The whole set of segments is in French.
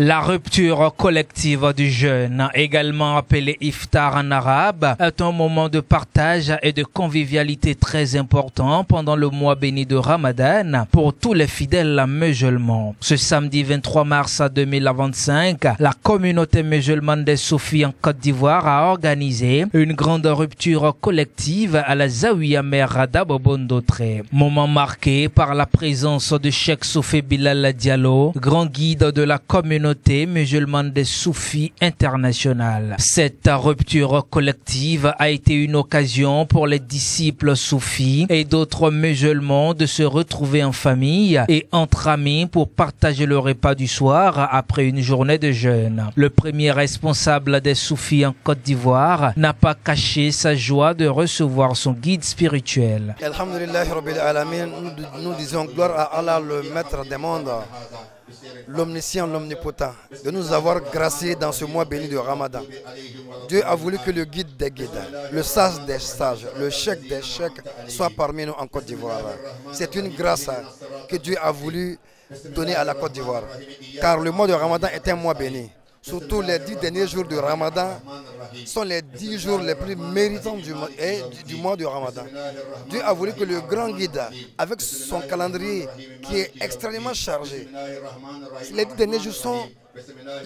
La rupture collective du jeûne, également appelée iftar en arabe, est un moment de partage et de convivialité très important pendant le mois béni de Ramadan pour tous les fidèles musulmans. Ce samedi 23 mars 2025, la communauté musulmane des Soufis en Côte d'Ivoire a organisé une grande rupture collective à la Zawiya Merada Bobondotré. Moment marqué par la présence de Cheikh Soufi Bilal Diallo, grand guide de la communauté musulmane des Soufis internationale. Cette rupture collective a été une occasion pour les disciples soufis et d'autres musulmans de se retrouver en famille et entre amis pour partager le repas du soir après une journée de jeûne. Le premier responsable des Soufis en Côte d'Ivoire n'a pas caché sa joie de recevoir son guide spirituel. Alhamdulillah Rabbil Alamin, nous disons gloire à Allah, le maître des mondes, l'omniscient, l'omnipotent, de nous avoir graciés dans ce mois béni de Ramadan. Dieu a voulu que le guide des guides, le sage des sages, le cheikh des cheikhs soit parmi nous en Côte d'Ivoire. C'est une grâce que Dieu a voulu donner à la Côte d'Ivoire. Car le mois de Ramadan est un mois béni. Surtout les 10 derniers jours de Ramadan sont les 10 jours les plus méritants du mois de Ramadan. Dieu a voulu que le grand guide, avec son calendrier qui est extrêmement chargé, les 10 derniers jours sont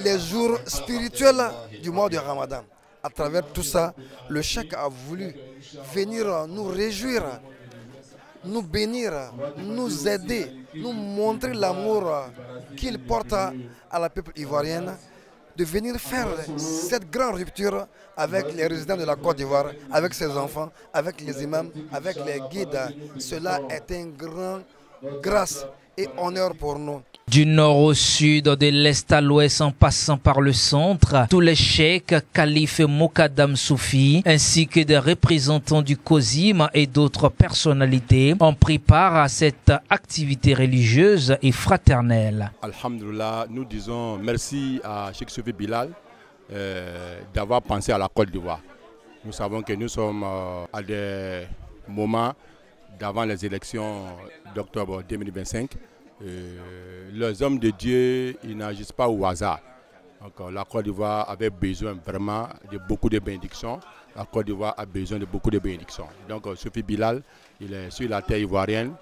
les jours spirituels du mois de Ramadan. À travers tout ça, le cheikh a voulu venir nous réjouir, nous bénir, nous aider, nous montrer l'amour qu'il porte à la peuple ivoirienne, de venir faire cette grande rupture avec les résidents de la Côte d'Ivoire, avec ses enfants, avec les imams, avec les guides. Cela est une grande grâce et honneur pour nous. Du nord au sud, de l'est à l'ouest en passant par le centre, tous les cheikhs, califes et moukadam soufis, ainsi que des représentants du COSIM et d'autres personnalités ont pris part à cette activité religieuse et fraternelle. Alhamdulillah, nous disons merci à Cheikh Soufi Bilal d'avoir pensé à la Côte d'Ivoire. Nous savons que nous sommes à des moments d'avant les élections d'octobre 2025. Les hommes de Dieu, ils n'agissent pas au hasard. Donc, la Côte d'Ivoire avait besoin vraiment de beaucoup de bénédictions. La Côte d'Ivoire a besoin de beaucoup de bénédictions. Donc Soufi Bilal, il est sur la terre ivoirienne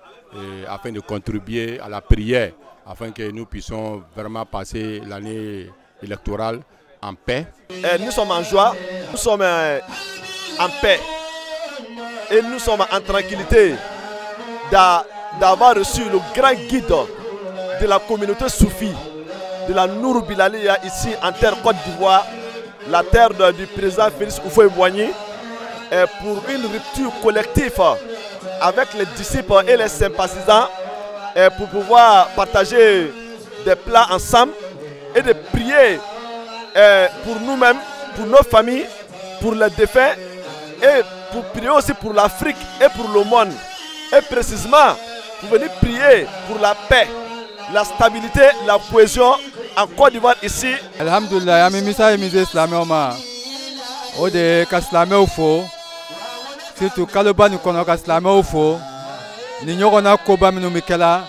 afin de contribuer à la prière, afin que nous puissions vraiment passer l'année électorale en paix. Nous sommes en joie, nous sommes en paix et nous sommes en tranquillité d'avoir reçu le grand guide de la communauté soufie, de la Nour Bilaliya ici en terre Côte d'Ivoire, la terre du président Félix Houphouët-Boigny, pour une rupture collective avec les disciples et les sympathisants pour pouvoir partager des plats ensemble et de prier pour nous-mêmes, pour nos familles, pour les défunts et pour prier aussi pour l'Afrique et pour le monde. Et précisément, pour venir prier pour la paix, la stabilité, la cohésion en Côte d'Ivoire ici. Alhamdulillah, misa mise islamé oma. Ode ka islamé ofo. Surtout kaloba nous kono ka islamé ofo. Ni nyogona koba minu mikela.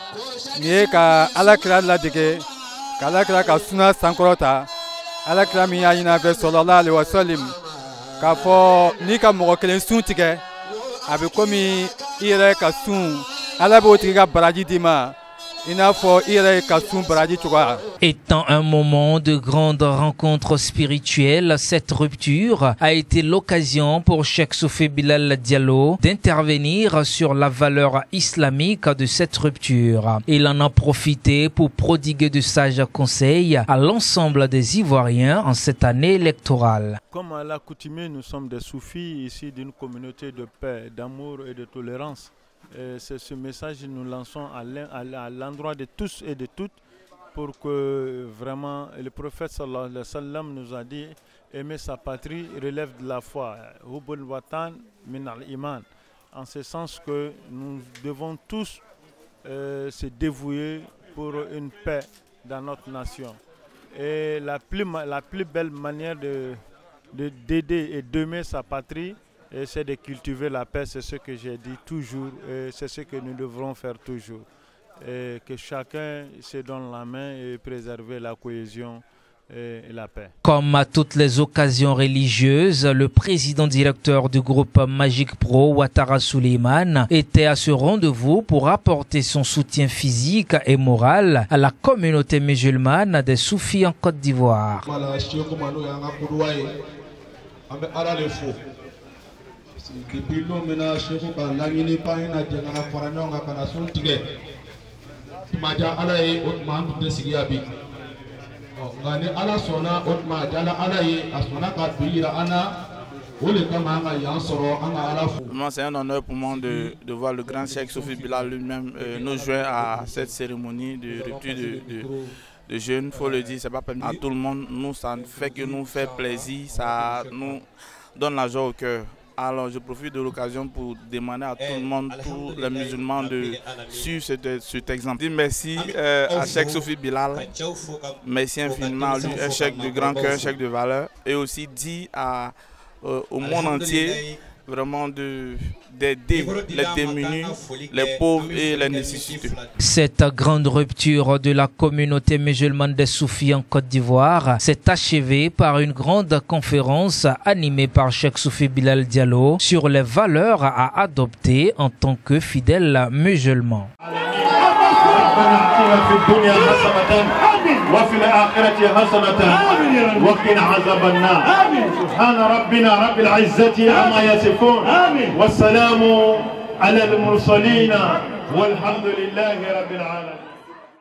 Ni ka alakira la dege. Ka alakira ka suna sankorota. Alakira mi ayina ve sallallahu alaihi wasallam. Ka fo ni ka mogo kelen sun tige. Abe komi ire ka sun. Alabo tiga baraji dima. Étant un moment de grande rencontre spirituelle, cette rupture a été l'occasion pour Cheikh Soufi Bilal Diallo d'intervenir sur la valeur islamique de cette rupture. Il en a profité pour prodiguer de sages conseils à l'ensemble des Ivoiriens en cette année électorale. Comme à l'accoutumée, nous sommes des soufis ici d'une communauté de paix, d'amour et de tolérance. C'est ce message que nous lançons à l'endroit de tous et de toutes pour que vraiment le prophète sallallahu alayhi wa sallam nous a dit aimer sa patrie relève de la foi. Hubbul watan min al-iman. En ce sens que nous devons tous se dévouer pour une paix dans notre nation. Et la plus belle manière d'aider et d'aimer sa patrie, c'est de cultiver la paix, c'est ce que j'ai dit toujours, et c'est ce que nous devrons faire toujours. et que chacun se donne la main et préserver la cohésion et la paix. Comme à toutes les occasions religieuses, le président directeur du groupe Magic Pro, Ouattara Souleymane, était à ce rendez-vous pour apporter son soutien physique et moral à la communauté musulmane des Soufis en Côte d'Ivoire. C'est un honneur pour moi de voir le grand Cheikh Soufi Bilal lui-même nous joindre à cette cérémonie de rupture de jeûne. Il faut le dire, c'est pas permis à tout le monde. Nous, ça ne fait que nous faire plaisir, ça nous donne la joie au cœur. Alors je profite de l'occasion pour demander à tout le monde, tous les musulmans, de suivre cet exemple. Merci à Cheikh Soufi Bilal, merci infiniment à lui, un chèque de grand cœur, un chèque de valeur, et aussi dit au monde entier vraiment d'aider les démunis, les pauvres et les nécessiteux. Cette grande rupture de la communauté musulmane des Soufis en Côte d'Ivoire s'est achevée par une grande conférence animée par Cheikh Soufi Bilal Diallo sur les valeurs à adopter en tant que fidèles musulmans. وفي الآخرة حسنة وقنا عذاب النار سبحان ربنا رب العزة عما يصفون والسلام على المرسلين والحمد لله رب العالمين.